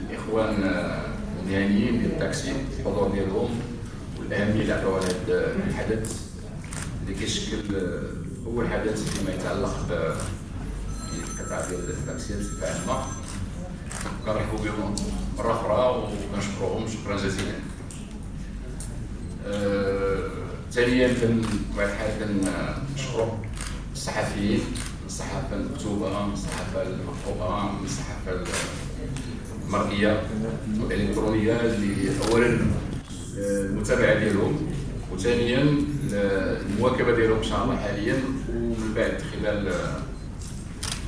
الاخوان المهنيين ديال التاكسي الحضور ديالهم والاهميه اللي عطاوها لهذا الحدث اللي كيشكل اول حدث فيما يتعلق بالقطاع ديال التاكسيات بصفه عامه. كنرحبوا بهم مره اخرى وكنشكروهم شكرا جزيلا. ثانيا بطبيعه الحال كنشكروا الصحفيين، الصحافه المكتوبه، الصحافه المقروءه، الصحافه المرئيه والالكترونيه اللي اولا المتابعه ديالهم، وثانيا المواكبه ديالهم ان شاء الله حاليا ومن بعد خلال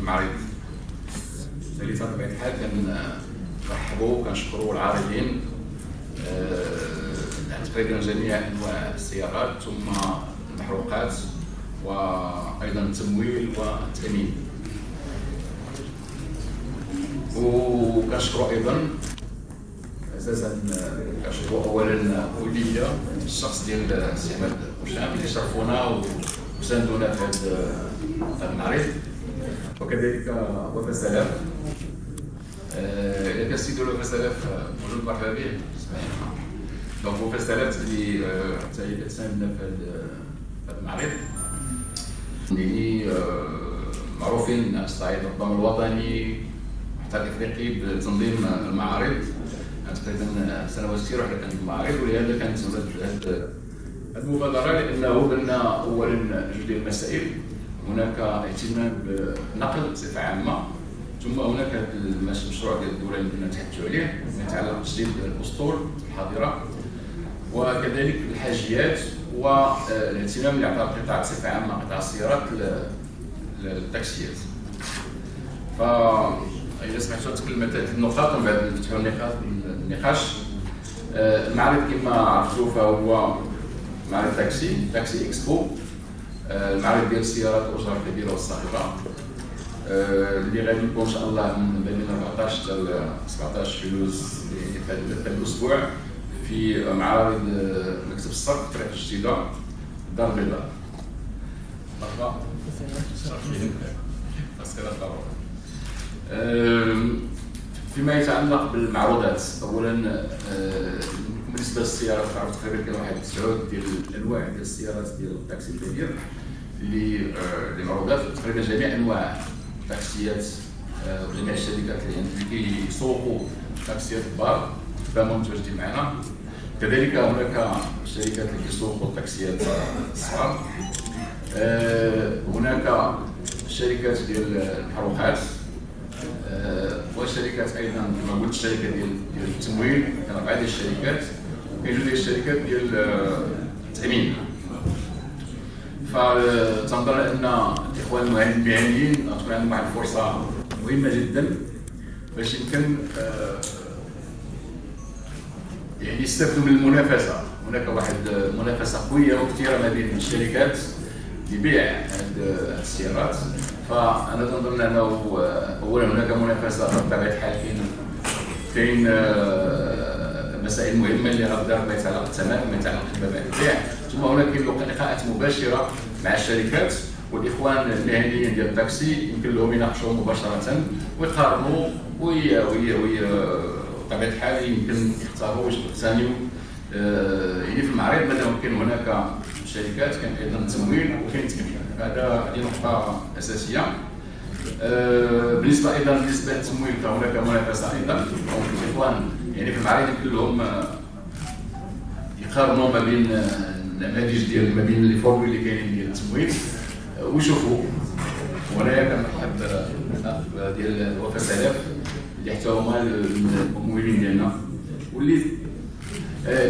المعرض. ثالثا بطبيعه الحال كنرحبوا وكنشكروا العارضين تقريبا جميع انواع السيارات ثم المحروقات وايضا التمويل والتامين. وكنشكروا ايضا اساسا كنشكروا اولا وليا الشخص ديال السي عماد هشام اللي شرفونا وساندونا في هذا المعرض، وكذلك وفاء سلاف. اذا كان السيد وفاء سلاف موجود مرحبا به اسمعنا. دونك وفاء سلاف اللي حتى هي كتساندنا في هذا المعرض اللي معروفين على الصعيد ربما الوطني وحتى الافريقي بتنظيم المعارض. تقريبا سنوات كثيره وحنا كنت المعارض، ولهذا كانت هذه المبادره لانه قلنا اولا جوج ديال المسائل. هناك اهتمام بالنقل بصفه عامه، ثم هناك هذا المشروع ديال الدوله اللي كنا نتحدثوا عليه يتعلق بتجديد الاسطول الحاضره وكذلك الحاجيات والاهتمام اللي عطاه القطاع بصفه عامه قطاع السيارات للتاكسيات. فإذا سمحتوا نتكلم ثلاث النقاط ومن بعد نفتحوا النقاش. المعرض كما عرفتوا فهو معرض تاكسي اكسبو، المعرض ديال السيارات والاجار الكبيره والصغيره اللي غادي يكون ان شاء الله من بين 14 حتى 17 فلوس في هذا الاسبوع في معارض مكتب الصرف طريق الجديده دار البيضاء. مرحبا فيما يتعلق بالمعروضات، اولا بالنسبه للسيارات عرفت تقريبا كاين واحد 9 ديال الانواع ديال السيارات ديال التاكسي الكبير اللي معروضات تقريبا جميع انواع التاكسيات وجميع الشركات اللي كيسوقوا تاكسيات كبار فهم متواجدين معنا. كذلك هناك شركات اللي كيسوقوا التاكسيات الصغار. هناك شركات ديال المحروقات وشركات ايضا كما قلت الشركه ديال التمويل، كاين 4 ديال الشركات، وكاين 2 ديال الشركات ديال التامين. فتنظر ان الاخوان المهنيين تكون عندهم واحد الفرصه مهمه جدا باش يمكن يعني يستفدوا من المنافسه. هناك واحد منافسه قويه وكثيره ما بين الشركات لبيع هذه السيارات. فانا تنظن انه اولا هناك منافسه بطبيعه الحال، كاين مسائل مهمه اللي غتدار ما يتعلق بالثمن وما يتعلق بالبيع، ثم هناك لقاءات مباشره مع الشركات والاخوان المهنيين ديال التاكسي يمكن لهم يناقشوا مباشره ويقارنوا بطبيعه الحال يمكن يختاروا واش يقتنيوا يعني في المعرض. مادام كاين هناك شركات كاين ايضا التمويل وكاين التامين، هذه نقطه اساسيه. بالنسبه للتمويل فهناك منافسه ايضا، الاخوان يعني في المعرض يمكن لهم يقارنوا ما بين النماذج ديال ما بين لي فورمول اللي كاينين ديال التمويل ويشوفوا. وهنايا كنرحب بالاخ ديال وفاء سلاف اللي حتى هما الممولين ديالنا، واللي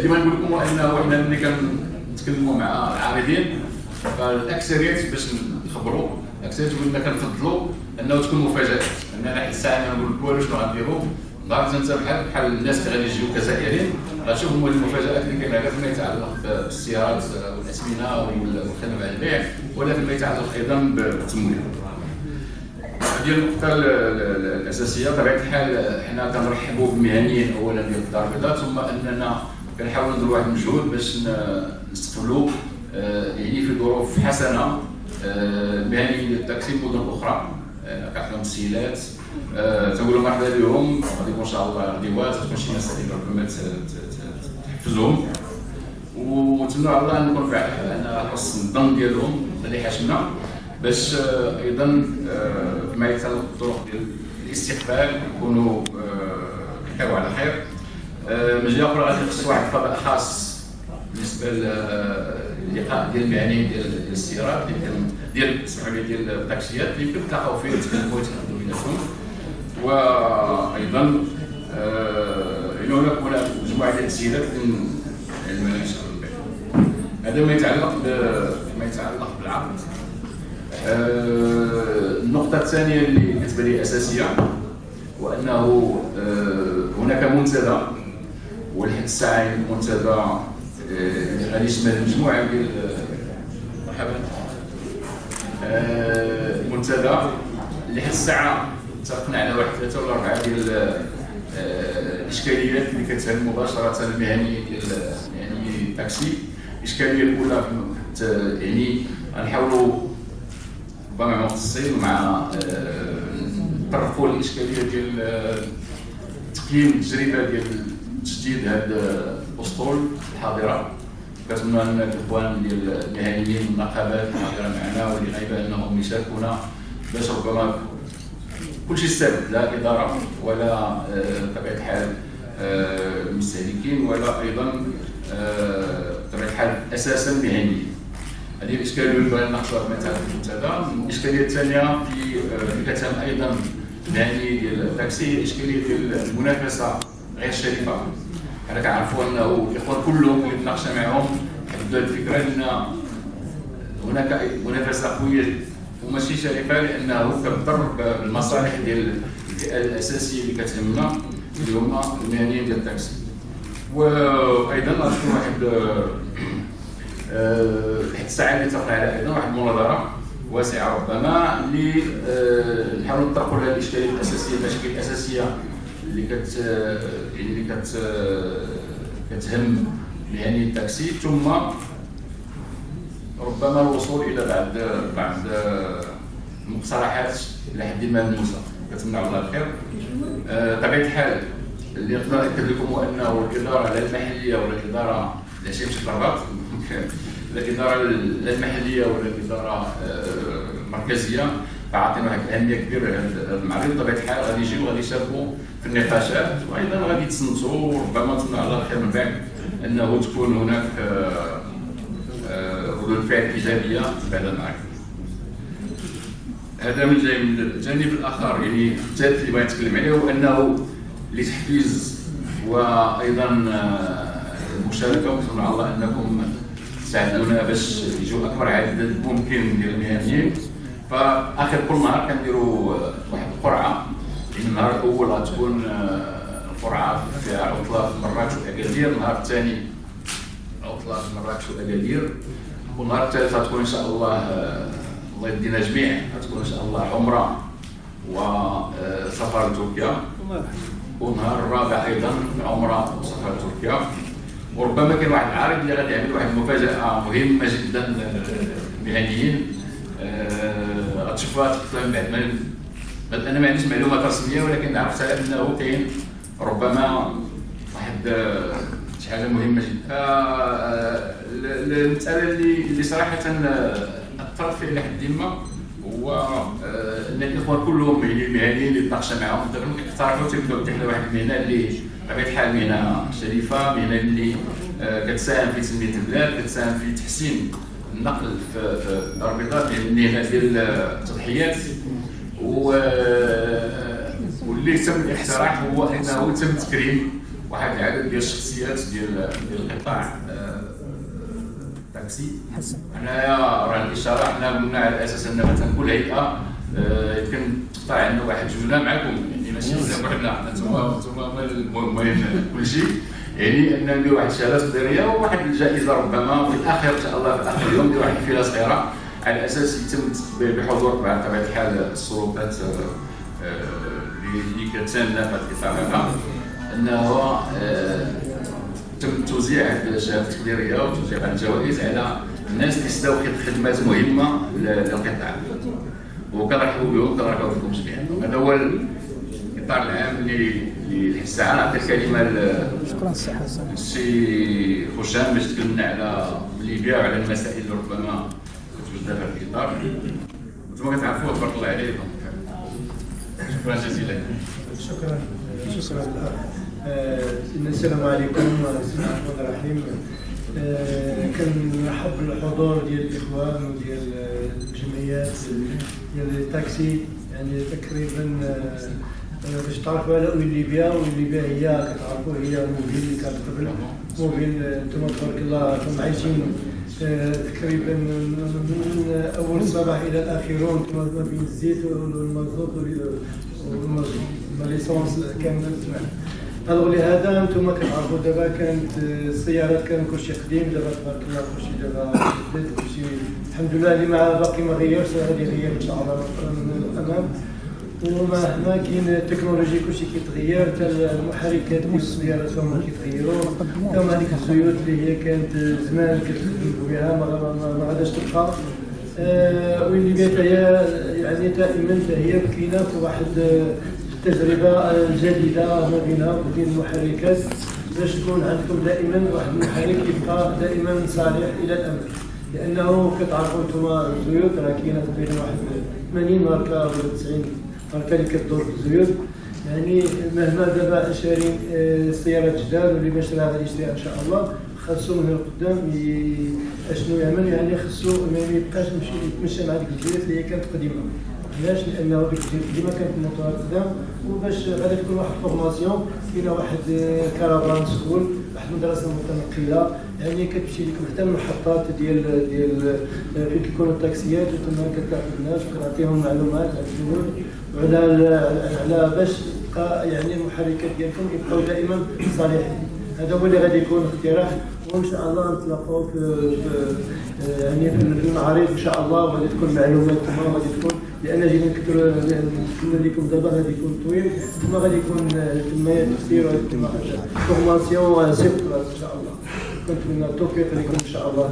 ديما نقول لكم انه حنا ملي كنتكلموا مع العارضين فالاكثريات باش نخبروا الاكثريات قلنا كنفضلوا انه تكون مفاجات، اننا حتى الساعه ما نقول لك والو شنو غنديروا. ضربت انت بحال الناس اللي غادي يجيو كجزائريين غتشوف هما المفاجات اللي كاينه غير فيما يتعلق بالسيارات والاثمنه والخدمه على البيع، ولا فيما يتعلق ايضا بالتمويل. هذه النقطه الاساسيه. بطبيعه الحال حنا كنرحبوا بالمهنيين اولا ديال الدار البيضاء، ثم اننا كنحاولوا نديروا واحد المجهود باش نستقبلوا يعني في ظروف حسنه المهنيين ديال التاكسي في مدن اخرى كعندهم تسهيلات تنقولوا مرحبا بهم، غادي يكون ان شاء الله غديوات، تكون شي ناس اللي ربما تحفزهم، ونتمنوا على الله نكون فعلا ان خص الظن ديالهم اللي حاشمنا باش ايضا فيما يتعلق بالطرق ديال الاستقبال يكونوا كيحيوا على خير. من جهه اخرى غادي يخص واحد الفضاء خاص بالنسبه للقاء ديال المعنيين ديال السيارات ديال التاكسيات اللي يمكن تلاقاو فيه وتكلموا وتحدثوا بيناتهم. وايضا هناك مجموعه ديال التسهيلات للمناقشه. هذا ما يتعلق بالعقد. النقطه الثانيه اللي كتبان لي اساسيه وانه هناك منتدى، ولحد الساعه المنتدى غادي يشمل مجموعه ديال المنتدى لحد الساعه اتفقنا على واحد 3 ولا 4 ديال الاشكاليات اللي كتهم مباشره المهنيين ديال التاكسي. الاشكاليه الاولى يعني غنحاولوا ربما مع مختصين مع نطرقوا الاشكاليه ديال تقييم التجربه ديال تجديد هذه الاسطول الحاضره. كنتمنى ان الاخوان ديال المهنيين والنقابات الحاضره معنا واللي غايبه انهم يشاركونا باش ربما كلشي استفاد، لا الاداره ولا بطبيعه الحال المستهلكين ولا ايضا بطبيعه الحال اساسا المهنيين. هذه الاشكاليه اللي بغينا نناقشوها مثلا في المنتدى. الاشكاليه الثانيه اللي كتهم ايضا المهنيين ديال التاكسي هي الاشكاليه ديال المنافسه غير شريفه. حنا كنعرفوا انه الاخوان كلهم اللي تناقشنا معهم حددوا الفكره ان هناك منافسه قويه وماشي شريفه، لانه كتضر بالمصالح ديال الفئه الاساسيه اللي كتهمنا اللي هما المهنيين ديال التاكسي. وايضا غتكون واحد لحد الساعه اللي اتفقنا على ايضا واحد المناظره واسعه ربما اللي نحاولوا نطرقوا لها الاشكاليات الاساسيه، المشاكل الاساسيه اللي كتهم مهنيين التاكسي، ثم ربما الوصول الى بعض المقترحات الى حد ما ملموسه. كنتمنى الله الخير. طبيعه الحال اللي نقدر ناكد لكم هو انه الاداره لا المحليه ولا الاداره لا شي بشكل الرباط لا الاداره لا المحليه ولا الاداره المركزيه فعطينا واحد الاهميه كبيره لهذا المعرض. بطبيعه الحال غادي يجيو وغادي يشاركوا في النقاشات وايضا غادي يتصنتوا، وربما نتمنى على الخير من بعد انه تكون هناك ردود فعل ايجابيه بعد المعرض. هذا من الجانب الاخر. يعني الثالث اللي بغيت نتكلم عليه هو انه لتحفيز وايضا المشاركه، ونتمنى على الله انكم تساعدونا باش يجوا اكبر عدد ممكن ديال المهنيين. فاخر كل نهار كنديروا واحد القرعه. النهار الاول غتكون القرعه فيها عطله في مراكش واكادير، النهار الثاني عطله في مراكش واكادير، والنهار الثالث غتكون ان شاء الله الله يدينا جميع غتكون ان شاء الله عمره وسفر لتركيا، والنهار الرابع ايضا عمره وسفر لتركيا. وربما كاين واحد العارض اللي غادي يعمل واحد المفاجاه مهمه جدا للمهنيين غتشوفوها من بعد. انا ما عنديش معلومات رسميه ولكن عرفت انه كاين ربما واحد شي حاجه مهمه جدا. المساله اللي صراحه اثرت فيها لحد ما هو ان الاخوان كلهم المهنيين اللي تناقشنا معهم اقترحوا تبداو تحل واحد المهنه اللي بطبيعه الحال مهنه شريفه، مهنه اللي كتساهم في تنميه البلاد، كتساهم في تحسين النقل في الاربطه ديال التضحيات. واللي تم الاقتراح هو انه تم تكريم واحد العدد ديال الشخصيات ديال القطاع التاكسي. حنايا راه الاشاره حنا قلنا على اساس ان مثلا كل هيئه يمكن تقطع عندنا واحد جوله معكم، يعني ماشي وحدنا انتم المهم كل شيء، يعني ان ندير واحد الشهاده تقديريه وواحد الجائزه ربما في الاخر ان شاء الله في اخر اليوم ندير واحد الحفله صغيره على اساس يتم بحضور بطبيعه الحال السلطات اللي كتساند في هذا القطاع هذا، انه تم توزيع هذه الشهادات التقديريه وتوزيع هذه الجوائز على الناس اللي استداو خدمات مهمه للقطاع، وكنرحبوا بهم كنرحبوا بكم جميعا. هذا هو الاطار العام للساعه نعطي الكلمه شكرا السي حسن. السي هشام باش تكلمنا على ليبيا وعلى المسائل اللي ربما كتوجد في هذا الاطار. انتم كتعرفوا تبارك الله عليكم. شكرا جزيلا. شكرا. السلام عليكم بسم الله الرحمن الرحيم. كنرحب بالحضور ديال الاخوان وديال الجمعيات ديال التاكسي. يعني تقريبا باش تعرفوا على وين ليبيا، وين ليبيا هي كتعرفوا هي موبيل اللي كانت قبل موبيل. انتم تبارك الله راكم عايشين تقريبا من اول الصباح الى الاخرون ما بين الزيت والمازوت والليسونس كامل. الوغ لهذا انتم كتعرفوا دابا كانت السيارات كان كلشي قديم، دابا تبارك الله كلشي دابا جديد، كلشي الحمد لله اللي باقي ما غيرش غادي يغير ان شاء الله من الامام. ومهما كاين التكنولوجي كلشي كيتغير، حتى المحركات ديال السيارات هما كيتغيروا، كما هذيك الزيوت اللي هي كانت زمان كتخدموا بها ما غاداش تبقى. واللي بيتها هي يعني دائما هي كاينه في واحد التجربه الجديده ما بينها وبين المحركات، باش تكون عندكم دائما واحد المحرك يبقى دائما صالح الى الامام. لانه كتعرفوا انتم الزيوت راه كاينه تقريبا واحد 80 ماركه ولا 90 ماركه اللي كتدور في الزيوت. يعني مهما دابا شارين سيارات جداد واللي باش راه غادي يشريها ان شاء الله، خاصو من القدام اشنو يعمل؟ يعني خاصو ما يبقاش يتمشى مع ديك الزيوت اللي هي كانت قديمه. علاش؟ لانه ديك الزيوت ديما كانت الموتور قدام، وباش غادي تكون واحد فورماسيون كاينه واحد كارافان سكول، واحد المدرسه متنقله، يعني كتمشي لك حتى المحطات ديال فين كيكونوا التاكسيات، وتما كتلاقي الناس وكتعطيهم معلومات على الجنود وعلى باش تبقى يعني المحركات ديالكم يبقاو دائما صالحين. هذا هو اللي غادي يكون اقتراح، وان شاء الله نتلاقاو في يعني في المعارض ان شاء الله، وغادي تكون معلومات ثم غادي تكون، لان جينا نكتب لكم دابا غادي يكون طويل، ثم غادي يكون تما تفسير وغادي تكون فورماسيون سير بلاص ان شاء الله. كنتمنى التوفيق لكم ان شاء الله.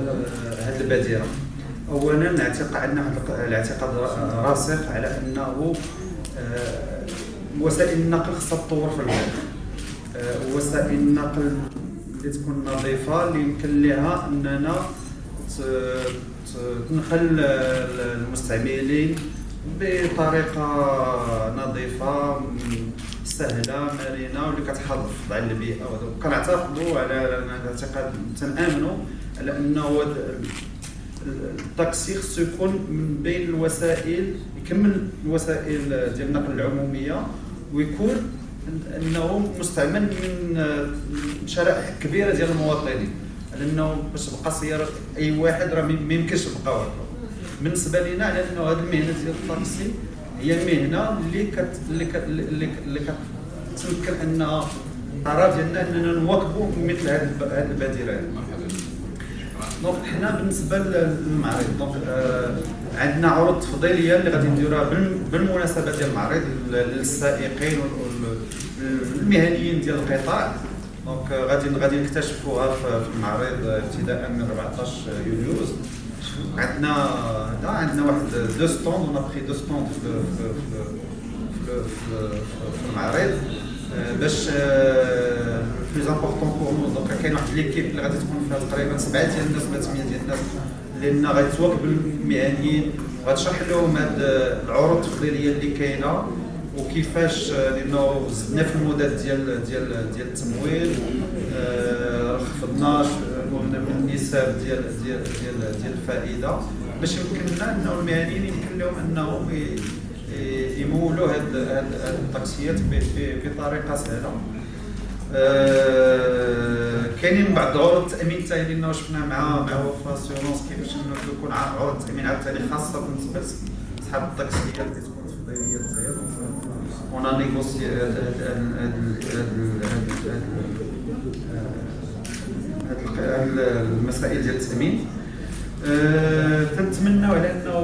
هذه البادره اولا عندنا الاعتقاد راسخ على انه وسائل النقل خصها تطور في البلاد. وسائل النقل اللي تكون نظيفه اللي يمكن لها اننا تنقل المستعملين بطريقه نظيفه سهله مرنه واللي كتحافظ على البيئه. وكنعتقدوا على اعتقاد تنامنوا على انه التاكسي خصو يكون من بين الوسائل، يكمل الوسائل ديال النقل العموميه، ويكون انه مستعمل من شرائح كبيره ديال المواطنين، لانه باش تبقى سياره اي واحد راه ما يمكنش يبقى واحد. بالنسبه لنا على انه هذه المهنه ديال التاكسي هي المهنه اللي كتمكن انها القرار ديالنا اننا نواكبوا مثل هذه البادره. دونك حنا بالنسبه للمعرض دونك عندنا عروض تفضيليه اللي غادي نديروها بالمناسبه ديال المعرض للسائقين والمهنيين ديال القطاع. دونك غادي نكتشفوها في المعرض ابتداء من 14 يوليو. عندنا واحد دو ستوند، اون بري دو ستوند في المعرض باش بلوز امبورطون بور نو. دونك كاين واحد ليكيب اللي غادي تكون فيها تقريبا 7 ديال الناس ولا 8 ديال الناس لان غادي تواكب المهنيين وغتشرح لهم هاد العروض التفضيليه اللي كاينه وكيفاش، لانه زدنا في المدات ديال التمويل، خفضنا من النسب ديال الفائده باش يمكن لنا انه المهنيين يمكن لهم انهم يمولوا هاد التاكسيات بطريقه سهله. كاينين بعض عروض التامين الثاني اللي شفنا مع وفا سيورونس كيفاش انه يكون عروض التامين عاوتاني خاصه بالنسبه لاصحاب التاكسيات اللي تكون تفضيليه صغيره. ونا نيغوسي المسائل ديال التامين. تنتمناو على انه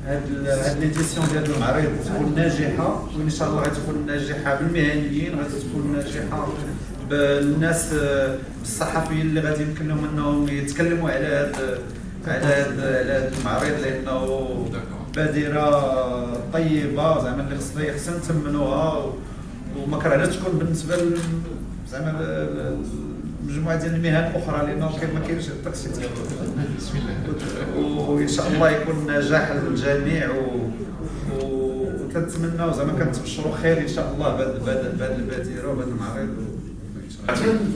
هاد ليديسيون ديال المعرض تكون ناجحه، وان شاء الله غتكون ناجحه بالمهنيين، غتكون ناجحه بالناس بالصحفيين اللي غادي يمكن لهم انهم يتكلموا على هذا المعرض، لانه بادره طيبه زعما اللي خصنا نثمنوها وما كرهناش تكون بالنسبه زعما مجموعه ديال المهن الاخرى لانه ما كاينش التقسيط. بسم الله. وان شاء الله يكون نجاح للجميع وتنتمناو زعما كنتبشروا خير ان شاء الله بهذه البادره وبهذا المعرض.